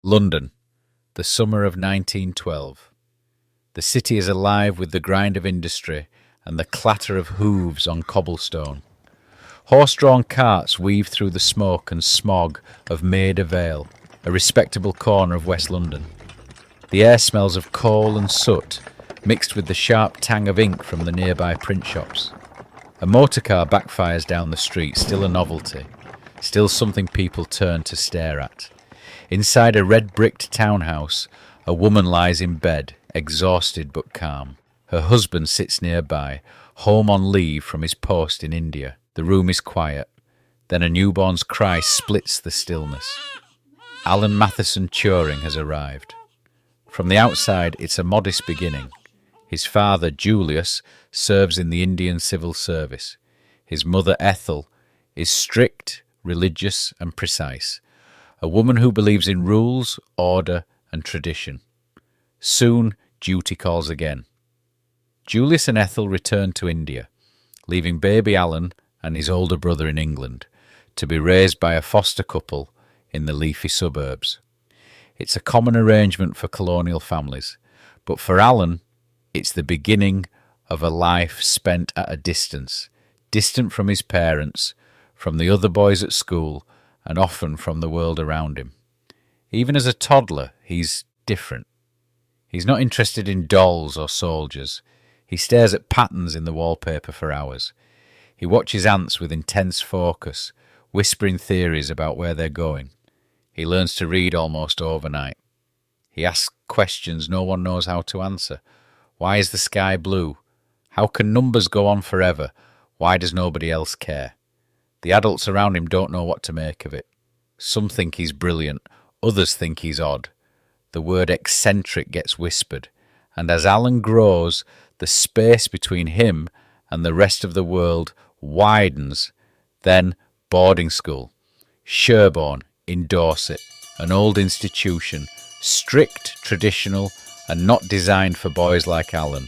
London, the summer of 1912. The city is alive with the grind of industry and the clatter of hooves on cobblestone. Horse-drawn carts weave through the smoke and smog of Maida Vale, a respectable corner of West London. The air smells of coal and soot, mixed with the sharp tang of ink from the nearby print shops. A motorcar backfires down the street, still a novelty, still something people turn to stare at. Inside a red-bricked townhouse, a woman lies in bed, exhausted but calm. Her husband sits nearby, home on leave from his post in India. The room is quiet. Then a newborn's cry splits the stillness. Alan Turing has arrived. From the outside, it's a modest beginning. His father, Julius, serves in the Indian civil service. His mother, Ethel, is strict, religious and precise. A woman who believes in rules, order and tradition. Soon, duty calls again. Julius and Ethel return to India, leaving baby Alan and his older brother in England, to be raised by a foster couple in the leafy suburbs. It's a common arrangement for colonial families, but for Alan, it's the beginning of a life spent at a distance, distant from his parents, from the other boys at school, and often from the world around him. Even as a toddler, he's different. He's not interested in dolls or soldiers. He stares at patterns in the wallpaper for hours. He watches ants with intense focus, whispering theories about where they're going. He learns to read almost overnight. He asks questions no one knows how to answer. Why is the sky blue? How can numbers go on forever? Why does nobody else care? The adults around him don't know what to make of it. Some think he's brilliant, others think he's odd. The word eccentric gets whispered, and as Alan grows, the space between him and the rest of the world widens. Then boarding school. Sherborne in Dorset, an old institution, strict, traditional, and not designed for boys like Alan.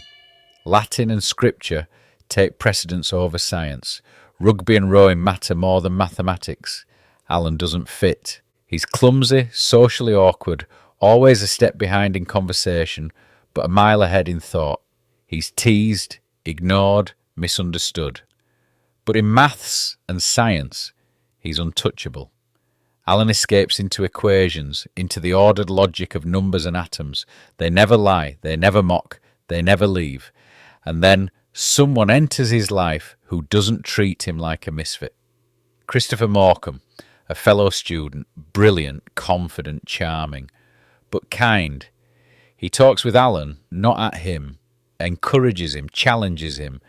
Latin and scripture take precedence over science. Rugby and rowing matter more than mathematics. Alan doesn't fit. He's clumsy, socially awkward, always a step behind in conversation, but a mile ahead in thought. He's teased, ignored, misunderstood. But in maths and science, he's untouchable. Alan escapes into equations, into the ordered logic of numbers and atoms. They never lie, they never mock, they never leave. And then someone enters his life who doesn't treat him like a misfit. Christopher Morecambe, a fellow student, brilliant, confident, charming, but kind. He talks with Alan, not at him, encourages him, challenges him.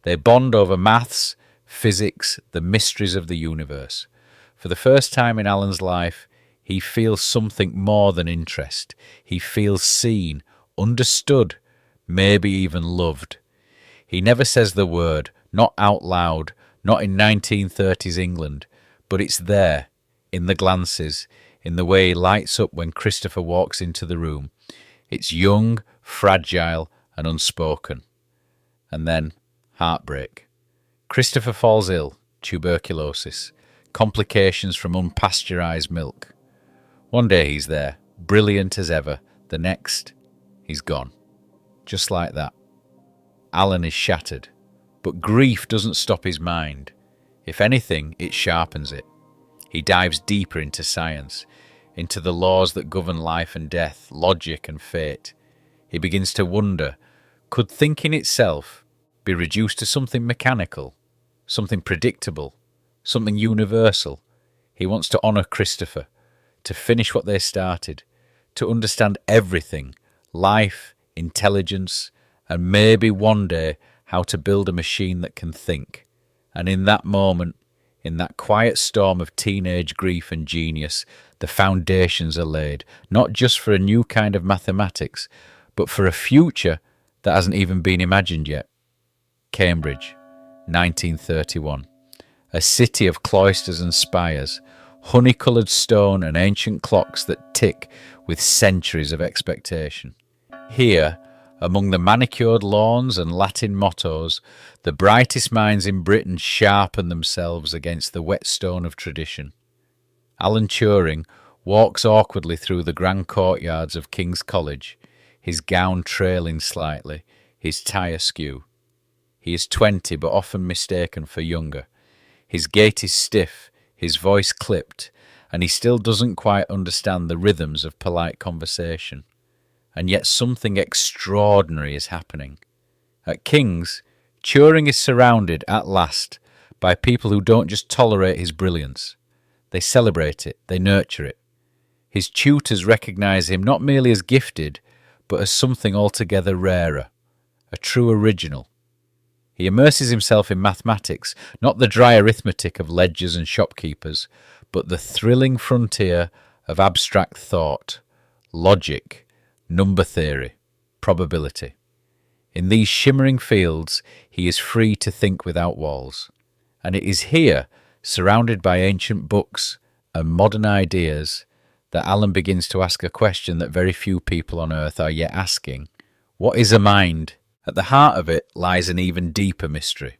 They bond over maths, physics, the mysteries of the universe. For the first time in Alan's life, he feels something more than interest. He feels seen, understood, maybe even loved. He never says the word, not out loud, not in 1930s England, but it's there, in the glances, in the way he lights up when Christopher walks into the room. It's young, fragile, and unspoken. And then, heartbreak. Christopher falls ill, tuberculosis, complications from unpasteurised milk. One day he's there, brilliant as ever. The next, he's gone. Just like that. Alan is shattered, but grief doesn't stop his mind. If anything, it sharpens it. He dives deeper into science, into the laws that govern life and death, logic and fate. He begins to wonder, could thinking itself be reduced to something mechanical, something predictable, something universal? He wants to honour Christopher, to finish what they started, to understand everything, life, intelligence, and maybe one day how to build a machine that can think. And in that moment, in that quiet storm of teenage grief and genius, the foundations are laid, not just for a new kind of mathematics, but for a future that hasn't even been imagined yet. Cambridge, 1931. A city of cloisters and spires, honey-coloured stone and ancient clocks that tick with centuries of expectation. Here, among the manicured lawns and Latin mottos, the brightest minds in Britain sharpen themselves against the whetstone of tradition. Alan Turing walks awkwardly through the grand courtyards of King's College, his gown trailing slightly, his tie askew. He is 20, but often mistaken for younger. His gait is stiff, his voice clipped, and he still doesn't quite understand the rhythms of polite conversation. And yet something extraordinary is happening. At King's, Turing is surrounded, at last, by people who don't just tolerate his brilliance. They celebrate it, they nurture it. His tutors recognise him not merely as gifted, but as something altogether rarer, a true original. He immerses himself in mathematics, not the dry arithmetic of ledgers and shopkeepers, but the thrilling frontier of abstract thought, logic, number theory, probability. In these shimmering fields, he is free to think without walls. And it is here, surrounded by ancient books and modern ideas, that Alan begins to ask a question that very few people on Earth are yet asking. What is a mind? At the heart of it lies an even deeper mystery.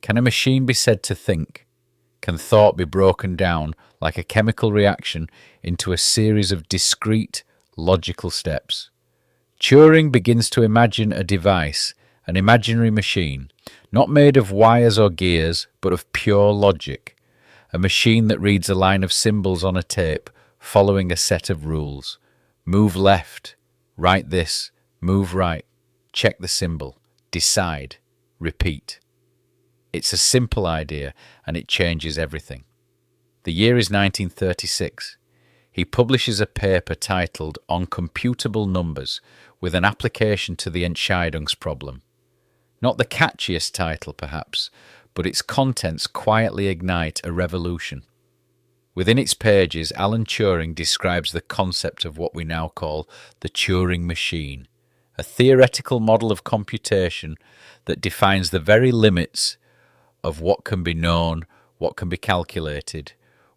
Can a machine be said to think? Can thought be broken down like a chemical reaction into a series of discrete, logical steps? Turing begins to imagine a device, an imaginary machine, not made of wires or gears, but of pure logic. A machine that reads a line of symbols on a tape, following a set of rules. Move left, write this, move right, check the symbol, decide, repeat. It's a simple idea, and it changes everything. The year is 1936. He publishes a paper titled On Computable Numbers, with an application to the Entscheidungsproblem. Not the catchiest title, perhaps, but its contents quietly ignite a revolution. Within its pages, Alan Turing describes the concept of what we now call the Turing machine, a theoretical model of computation that defines the very limits of what can be known, what can be calculated,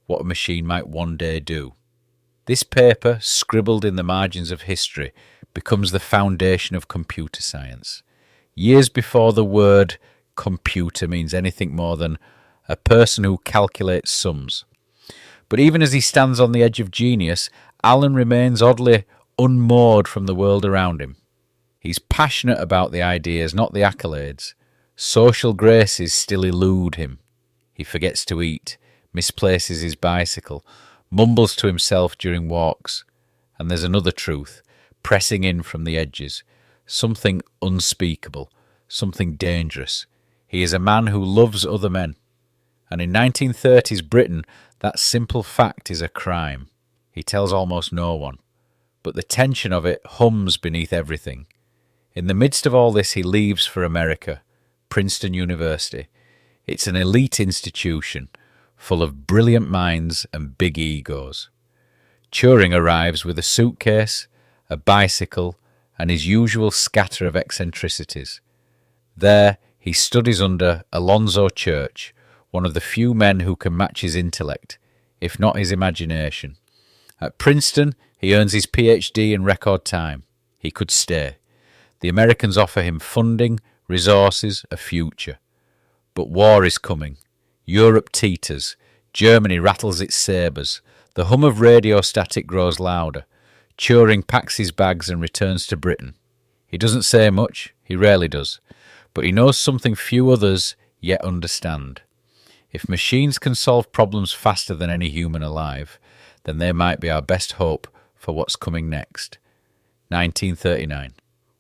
what a machine might one day do. This paper, scribbled in the margins of history, becomes the foundation of computer science. Years before the word computer means anything more than a person who calculates sums. But even as he stands on the edge of genius, Alan remains oddly unmoored from the world around him. He's passionate about the ideas, not the accolades. Social graces still elude him. He forgets to eat, misplaces his bicycle, mumbles to himself during walks. And there's another truth, pressing in from the edges, something unspeakable, something dangerous. He is a man who loves other men. And in 1930s Britain, that simple fact is a crime. He tells almost no one. But the tension of it hums beneath everything. In the midst of all this, he leaves for America, Princeton University. It's an elite institution, full of brilliant minds and big egos. Turing arrives with a suitcase, a bicycle, and his usual scatter of eccentricities. There, he studies under Alonzo Church, one of the few men who can match his intellect, if not his imagination. At Princeton, he earns his PhD in record time. He could stay. The Americans offer him funding, resources, a future. But war is coming. Europe teeters. Germany rattles its sabres. The hum of radio static grows louder. Turing packs his bags and returns to Britain. He doesn't say much, he rarely does, but he knows something few others yet understand. If machines can solve problems faster than any human alive, then they might be our best hope for what's coming next. 1939.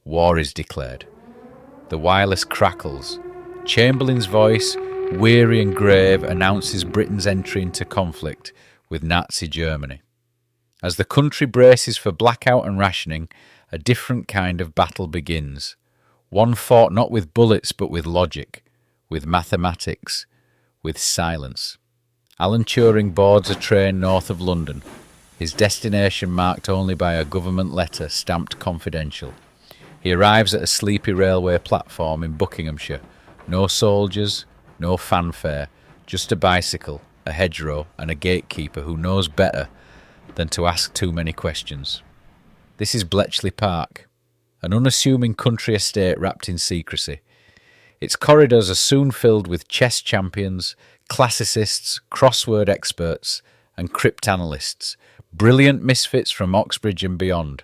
War is declared. The wireless crackles. Chamberlain's voice, weary and grave, announces Britain's entry into conflict with Nazi Germany. As the country braces for blackout and rationing, a different kind of battle begins. One fought not with bullets but with logic, with mathematics, with silence. Alan Turing boards a train north of London, his destination marked only by a government letter stamped confidential. He arrives at a sleepy railway platform in Buckinghamshire. No soldiers, no fanfare, just a bicycle, a hedgerow, and a gatekeeper who knows better than to ask too many questions. This is Bletchley Park, an unassuming country estate wrapped in secrecy. Its corridors are soon filled with chess champions, classicists, crossword experts, and cryptanalysts, Brilliant misfits from Oxbridge and beyond,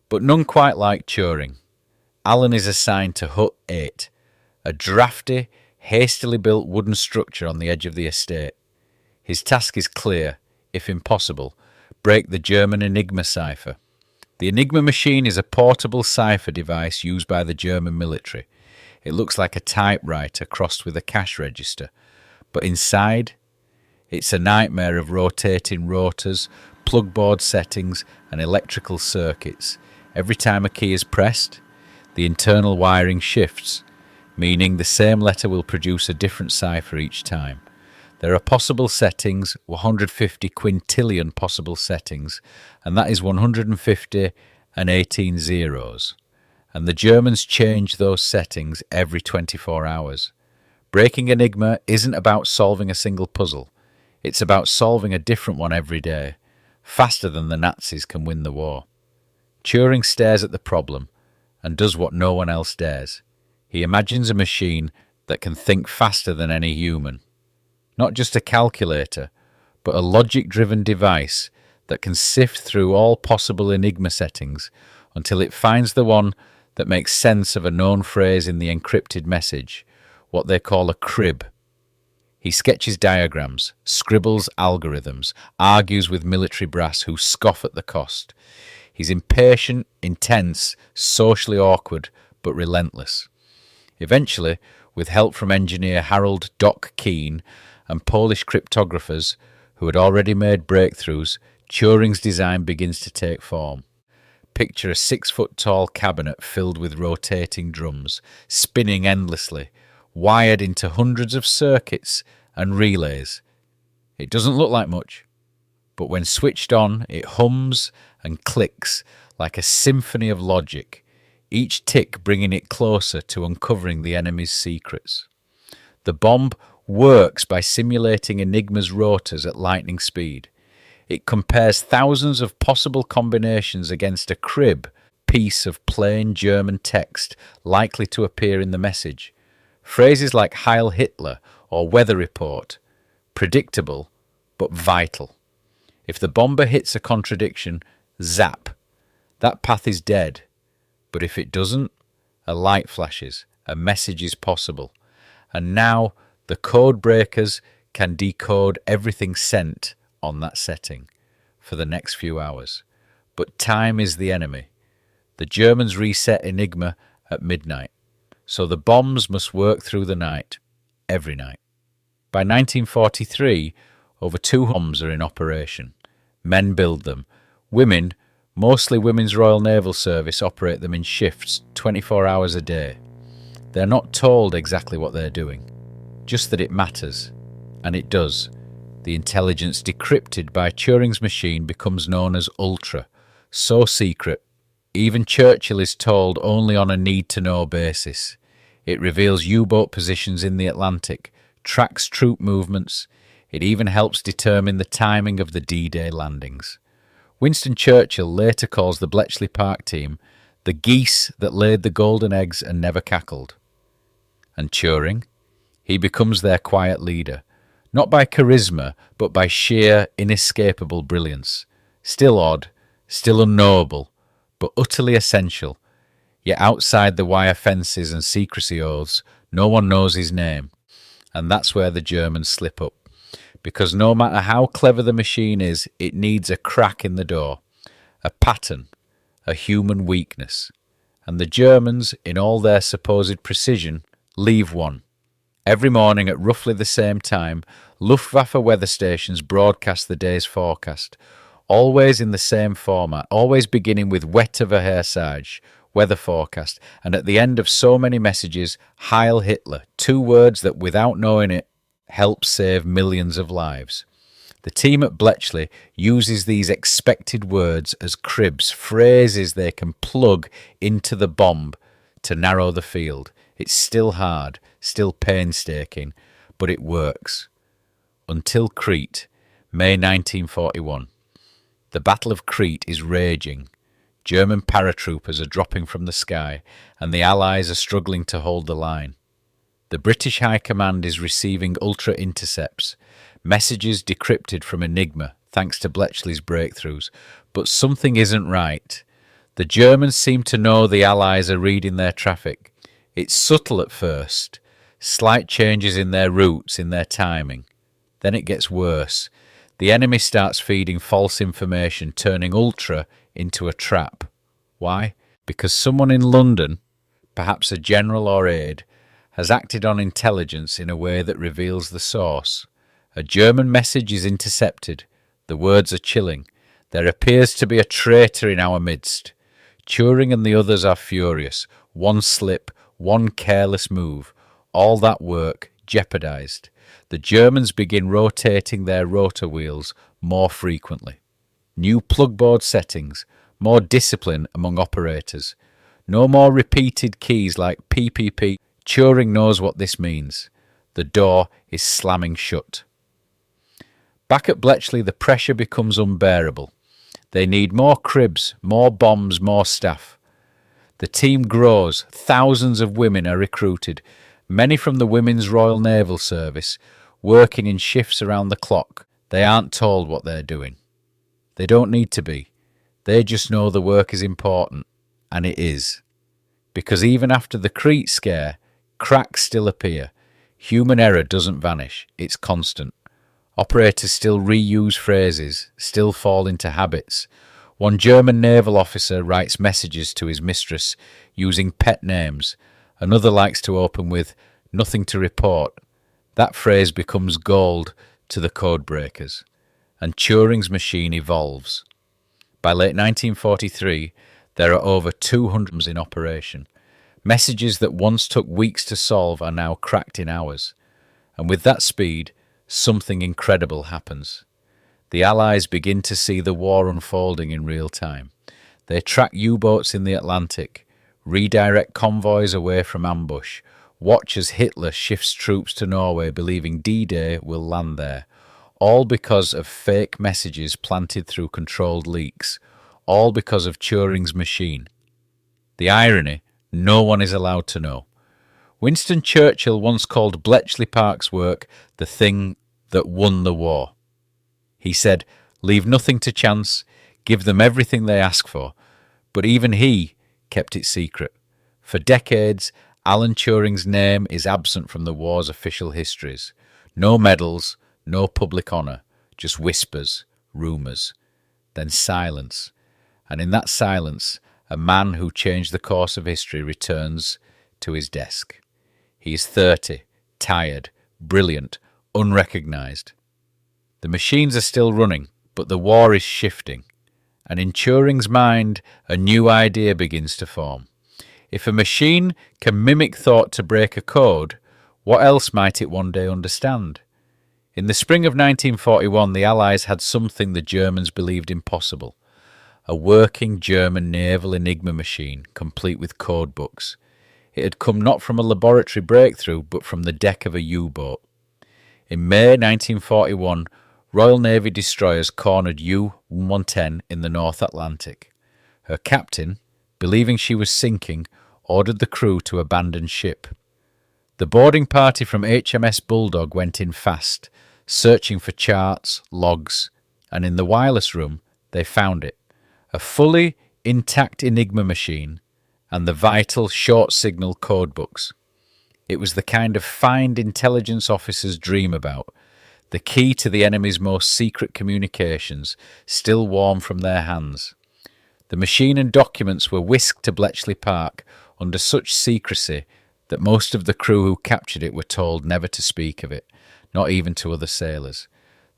but none quite like Turing. Alan is assigned to Hut 8, a drafty, hastily built wooden structure on the edge of the estate. His task is clear, if impossible: break the German Enigma cipher. The Enigma machine is a portable cipher device used by the German military. It looks like a typewriter crossed with a cash register, but inside, it's a nightmare of rotating rotors, plug board settings, and electrical circuits. Every time a key is pressed, the internal wiring shifts, meaning the same letter will produce a different cipher each time. There are possible settings, 150 quintillion possible settings, and that is 150 and 18 zeros. And the Germans change those settings every 24 hours. Breaking Enigma isn't about solving a single puzzle. It's about solving a different one every day, faster than the Nazis can win the war. Turing stares at the problem and does what no one else dares. He imagines a machine that can think faster than any human. Not just a calculator, but a logic-driven device that can sift through all possible Enigma settings until it finds the one that makes sense of a known phrase in the encrypted message, what they call a crib. He sketches diagrams, scribbles algorithms, argues with military brass who scoff at the cost. He's impatient, intense, socially awkward, but relentless. Eventually, with help from engineer Harold Doc Keane and Polish cryptographers who had already made breakthroughs, Turing's design begins to take form. Picture a 6-foot-tall cabinet filled with rotating drums, spinning endlessly, wired into hundreds of circuits and relays. It doesn't look like much, but when switched on, it hums and clicks like a symphony of logic, each tick bringing it closer to uncovering the enemy's secrets. The bomb works by simulating Enigma's rotors at lightning speed. It compares thousands of possible combinations against a crib piece of plain German text likely to appear in the message. Phrases like Heil Hitler or weather report, predictable but vital. If the bomber hits a contradiction, zap, that path is dead. But if it doesn't, a light flashes, a message is possible. And now the code breakers can decode everything sent on that setting for the next few hours. But time is the enemy. The Germans reset Enigma at midnight, so the bombs must work through the night, every night. By 1943, over 2 bombs are in operation. Men build them. Women, mostly Women's Royal Naval Service, operate them in shifts 24 hours a day. They're not told exactly what they're doing, just that it matters. And it does. The intelligence decrypted by Turing's machine becomes known as Ultra, so secret, even Churchill is told only on a need-to-know basis. It reveals U-boat positions in the Atlantic, tracks troop movements. It even helps determine the timing of the D-Day landings. Winston Churchill later calls the Bletchley Park team the geese that laid the golden eggs and never cackled. And Turing? He becomes their quiet leader, not by charisma, but by sheer, inescapable brilliance. Still odd, still unknowable, but utterly essential. Yet outside the wire fences and secrecy oaths, no one knows his name. And that's where the Germans slip up. Because no matter how clever the machine is, it needs a crack in the door, a pattern, a human weakness. And the Germans, in all their supposed precision, leave one. Every morning at roughly the same time, Luftwaffe weather stations broadcast the day's forecast, always in the same format, always beginning with Wetter Vorhersage, weather forecast, and at the end of so many messages, Heil Hitler, 2 words that, without knowing it, help save millions of lives. The team at Bletchley uses these expected words as cribs, phrases they can plug into the bomb to narrow the field. It's still hard, still painstaking, but it works. Until Crete, May 1941. The Battle of Crete is raging. German paratroopers are dropping from the sky, and the Allies are struggling to hold the line. The British High Command is receiving ultra intercepts, messages decrypted from Enigma thanks to Bletchley's breakthroughs. But something isn't right. The Germans seem to know the Allies are reading their traffic. It's subtle at first, slight changes in their routes, in their timing. Then it gets worse. The enemy starts feeding false information, turning ultra into a trap. Why? Because someone in London, perhaps a general or aide, has acted on intelligence in a way that reveals the source. A German message is intercepted. The words are chilling. There appears to be a traitor in our midst. Turing and the others are furious. One slip, one careless move, all that work jeopardized. The Germans begin rotating their rotor wheels more frequently. New plugboard settings, more discipline among operators. No more repeated keys like PPP. Turing knows what this means. The door is slamming shut. Back at Bletchley, the pressure becomes unbearable. They need more cribs, more bombs, more staff. The team grows. Thousands of women are recruited, many from the Women's Royal Naval Service, working in shifts around the clock. They aren't told what they're doing. They don't need to be. They just know the work is important, and it is. Because even after the Crete scare, cracks still appear. Human error doesn't vanish, it's constant. Operators still reuse phrases, still fall into habits. One German naval officer writes messages to his mistress using pet names. Another likes to open with "nothing to report." That phrase becomes gold to the code breakers. And Turing's machine evolves. By late 1943, there are over 200 in operation. Messages that once took weeks to solve are now cracked in hours. And with that speed, something incredible happens. The Allies begin to see the war unfolding in real time. They track U-boats in the Atlantic, redirect convoys away from ambush, watch as Hitler shifts troops to Norway believing D-Day will land there, all because of fake messages planted through controlled leaks, all because of Turing's machine. The irony, no one is allowed to know. Winston Churchill once called Bletchley Park's work the thing that won the war. He said, "Leave nothing to chance, give them everything they ask for." But even he kept it secret. For decades, Alan Turing's name is absent from the war's official histories. No medals, no public honour, just whispers, rumours, then silence. And in that silence, a man who changed the course of history returns to his desk. He is 30, tired, brilliant, unrecognised. The machines are still running, but the war is shifting. And in Turing's mind, a new idea begins to form. If a machine can mimic thought to break a code, what else might it one day understand? In the spring of 1941, the Allies had something the Germans believed impossible. A working German naval Enigma machine, complete with code books. It had come not from a laboratory breakthrough, but from the deck of a U-boat. In May 1941, Royal Navy destroyers cornered U-110 in the North Atlantic. Her captain, believing she was sinking, ordered the crew to abandon ship. The boarding party from HMS Bulldog went in fast, searching for charts, logs, and in the wireless room they found it. A fully intact Enigma machine and the vital short signal code books. It was the kind of find intelligence officers dream about, the key to the enemy's most secret communications, still warm from their hands. The machine and documents were whisked to Bletchley Park under such secrecy that most of the crew who captured it were told never to speak of it, not even to other sailors.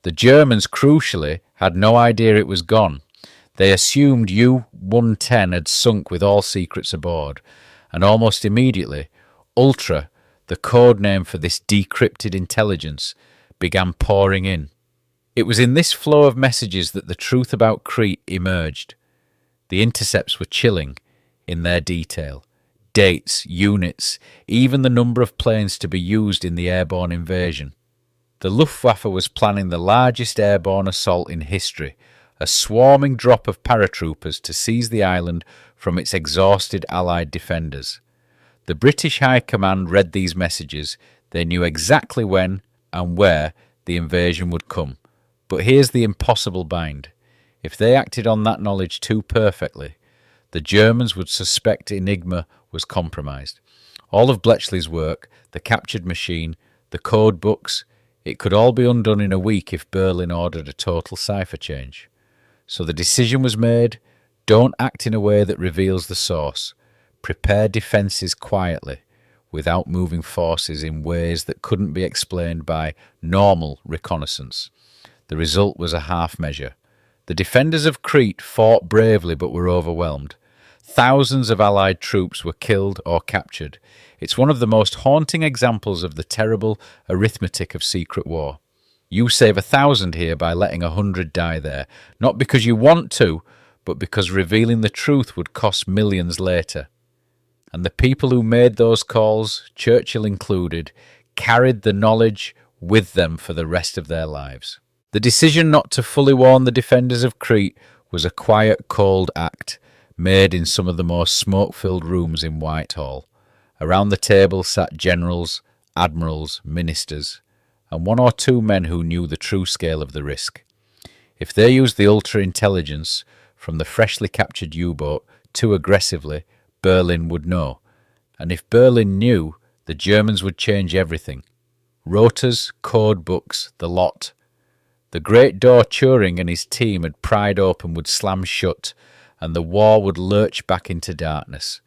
The Germans, crucially, had no idea it was gone. They assumed U-110 had sunk with all secrets aboard, and almost immediately, Ultra, the code name for this decrypted intelligence, began pouring in. It was in this flow of messages that the truth about Crete emerged. The intercepts were chilling in their detail. Dates, units, even the number of planes to be used in the airborne invasion. The Luftwaffe was planning the largest airborne assault in history, a swarming drop of paratroopers to seize the island from its exhausted Allied defenders. The British High Command read these messages. They knew exactly when and where the invasion would come. But here's the impossible bind. If they acted on that knowledge too perfectly, the Germans would suspect Enigma was compromised. All of Bletchley's work, the captured machine, the code books, it could all be undone in a week if Berlin ordered a total cipher change. So the decision was made: don't act in a way that reveals the source. Prepare defences quietly, without moving forces in ways that couldn't be explained by normal reconnaissance. The result was a half measure. The defenders of Crete fought bravely but were overwhelmed. Thousands of Allied troops were killed or captured. It's one of the most haunting examples of the terrible arithmetic of secret war. You save 1,000 here by letting 100 die there, not because you want to, but because revealing the truth would cost millions later. And the people who made those calls, Churchill included, carried the knowledge with them for the rest of their lives. The decision not to fully warn the defenders of Crete was a quiet, cold act, made in some of the most smoke-filled rooms in Whitehall. Around the table sat generals, admirals, ministers, and one or two men who knew the true scale of the risk. If they used the ultra-intelligence from the freshly captured U-boat too aggressively, Berlin would know. And if Berlin knew, the Germans would change everything. Rotors, code books, the lot. The great door Turing and his team had pried open would slam shut, and the war would lurch back into darkness.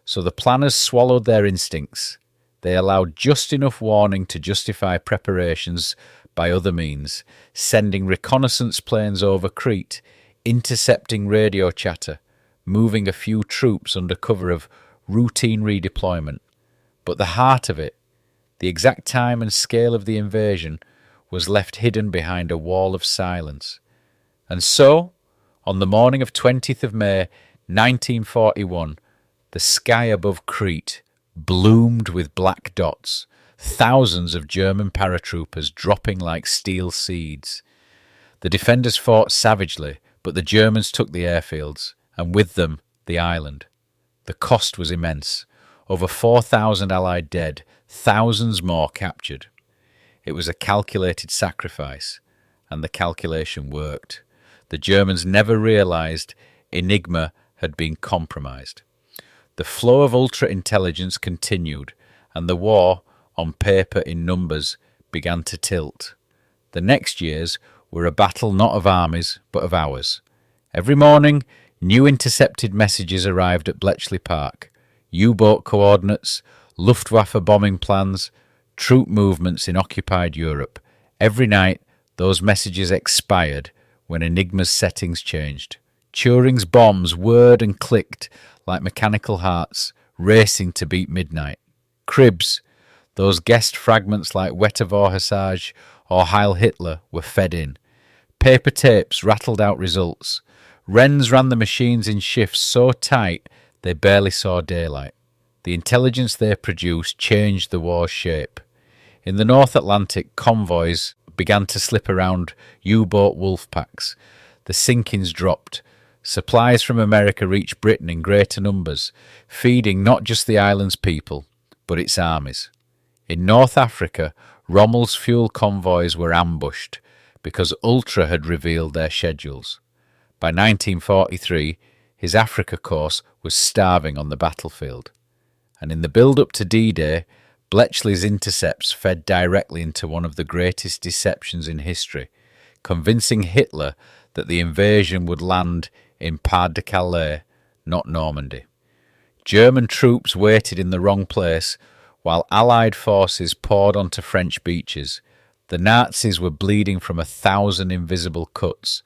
So the planners swallowed their instincts. They allowed just enough warning to justify preparations by other means, sending reconnaissance planes over Crete, intercepting radio chatter, moving a few troops under cover of routine redeployment. But the heart of it, the exact time and scale of the invasion, was left hidden behind a wall of silence. And so, on the morning of 20th of May, 1941, the sky above Crete bloomed with black dots, thousands of German paratroopers dropping like steel seeds. The defenders fought savagely, but the Germans took the airfields, and with them the island. The cost was immense. Over 4,000 Allied dead, thousands more captured. It was a calculated sacrifice, and the calculation worked. The Germans never realised Enigma had been compromised. The flow of ultra-intelligence continued, and the war, on paper in numbers, began to tilt. The next years were a battle not of armies, but of hours. Every morning, new intercepted messages arrived at Bletchley Park. U-boat coordinates, Luftwaffe bombing plans, troop movements in occupied Europe. Every night, those messages expired when Enigma's settings changed. Turing's bombs whirred and clicked like mechanical hearts racing to beat midnight. Cribs, those guessed fragments like Wette Vorhersage or Heil Hitler, were fed in. Paper tapes rattled out results. Wrens ran the machines in shifts so tight they barely saw daylight. The intelligence they produced changed the war's shape. In the North Atlantic, convoys began to slip around U-boat wolf packs. The sinkings dropped. Supplies from America reached Britain in greater numbers, feeding not just the island's people, but its armies. In North Africa, Rommel's fuel convoys were ambushed because Ultra had revealed their schedules. By 1943, his Africa course was starving on the battlefield. And in the build-up to D-Day, Bletchley's intercepts fed directly into one of the greatest deceptions in history, convincing Hitler that the invasion would land in Pas-de-Calais, not Normandy. German troops waited in the wrong place while Allied forces poured onto French beaches. The Nazis were bleeding from 1,000 invisible cuts,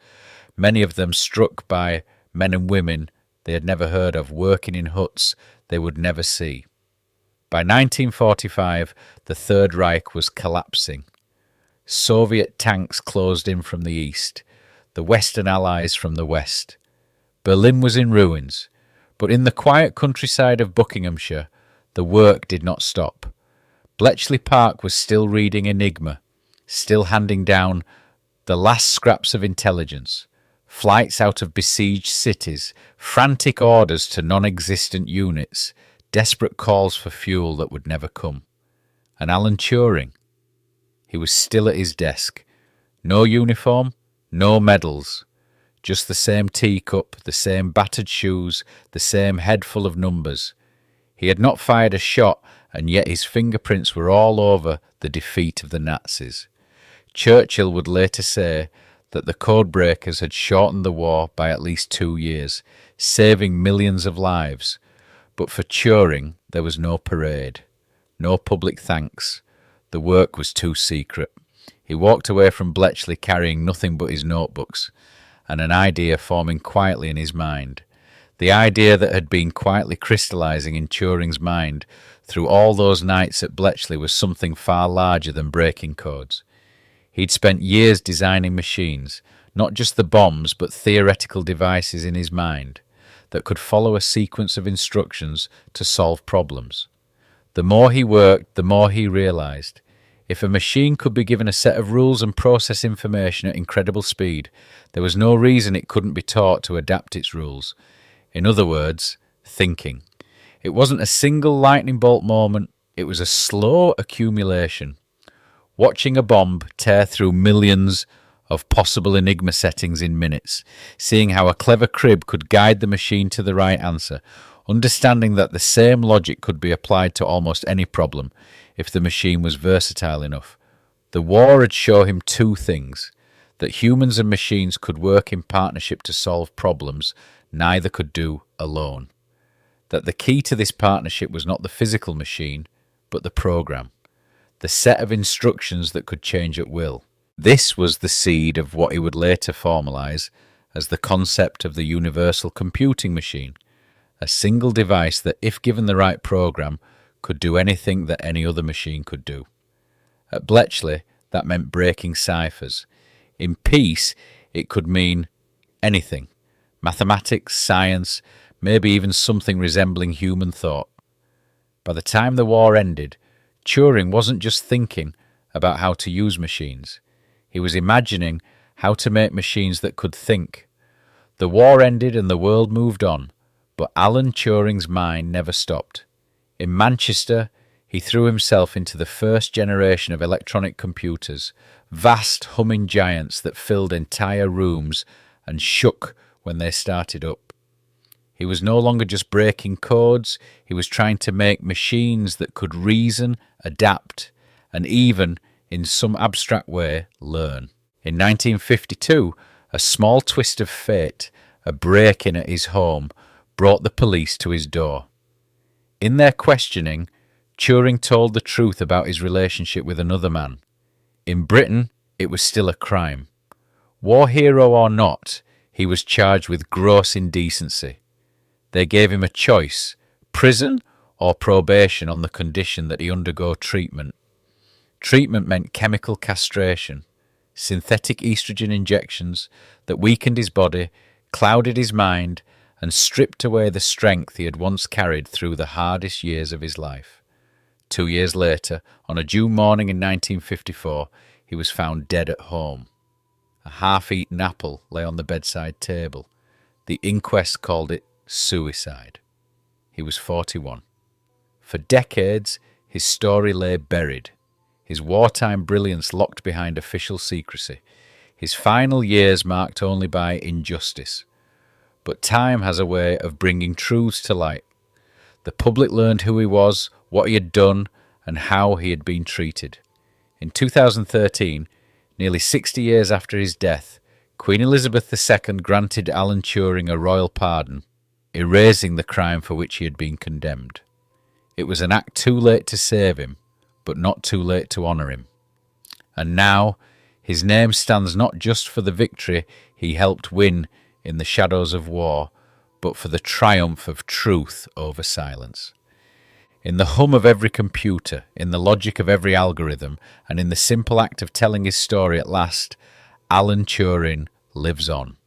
many of them struck by men and women they had never heard of, working in huts they would never see. By 1945, the Third Reich was collapsing. Soviet tanks closed in from the east, the Western Allies from the west. Berlin was in ruins, but in the quiet countryside of Buckinghamshire, the work did not stop. Bletchley Park was still reading Enigma, still handing down the last scraps of intelligence, flights out of besieged cities, frantic orders to non-existent units, desperate calls for fuel that would never come. And Alan Turing, he was still at his desk, No uniform, no medals, just the same teacup, the same battered shoes, the same head full of numbers. He had not fired a shot, and yet his fingerprints were all over the defeat of the Nazis. Churchill would later say that the code breakers had shortened the war by at least 2 years, saving millions of lives. But for Turing, there was no parade, no public thanks. The work was too secret. He walked away from Bletchley carrying nothing but his notebooks, and an idea forming quietly in his mind. The idea that had been quietly crystallising in Turing's mind through all those nights at Bletchley was something far larger than breaking codes. He'd spent years designing machines, not just the bombs, but theoretical devices in his mind that could follow a sequence of instructions to solve problems. The more he worked, the more he realised. If a machine could be given a set of rules and process information at incredible speed, there was no reason it couldn't be taught to adapt its rules. In other words, thinking. It wasn't a single lightning bolt moment, it was a slow accumulation. Watching a bomb tear through millions of possible enigma settings in minutes, seeing how a clever crib could guide the machine to the right answer, understanding that the same logic could be applied to almost any problem if the machine was versatile enough. The war had shown him two things: that humans and machines could work in partnership to solve problems neither could do alone. That the key to this partnership was not the physical machine, but the program, the set of instructions that could change at will. This was the seed of what he would later formalize as the concept of the universal computing machine, a single device that, if given the right program, could do anything that any other machine could do. At Bletchley, that meant breaking ciphers. In peace, it could mean anything: mathematics, science, maybe even something resembling human thought. By the time the war ended, Turing wasn't just thinking about how to use machines. He was imagining how to make machines that could think. The war ended and the world moved on, but Alan Turing's mind never stopped. In Manchester, he threw himself into the first generation of electronic computers, vast humming giants that filled entire rooms and shook when they started up. He was no longer just breaking codes, he was trying to make machines that could reason, adapt, and even, in some abstract way, learn. In 1952, a small twist of fate, a break-in at his home, brought the police to his door. In their questioning, Turing told the truth about his relationship with another man. In Britain, it was still a crime. War hero or not, he was charged with gross indecency. They gave him a choice: prison or probation, on the condition that he undergo treatment. Treatment meant chemical castration, synthetic estrogen injections that weakened his body, clouded his mind, and stripped away the strength he had once carried through the hardest years of his life. 2 years later, on a June morning in 1954, he was found dead at home. A half-eaten apple lay on the bedside table. The inquest called it suicide. He was 41. For decades, his story lay buried, his wartime brilliance locked behind official secrecy, his final years marked only by injustice. But time has a way of bringing truths to light. The public learned who he was, what he had done, and how he had been treated. In 2013, nearly 60 years after his death, Queen Elizabeth II granted Alan Turing a royal pardon, erasing the crime for which he had been condemned. It was an act too late to save him, but not too late to honour him. And now, his name stands not just for the victory he helped win in the shadows of war, but for the triumph of truth over silence. In the hum of every computer, in the logic of every algorithm, and in the simple act of telling his story at last, Alan Turing lives on.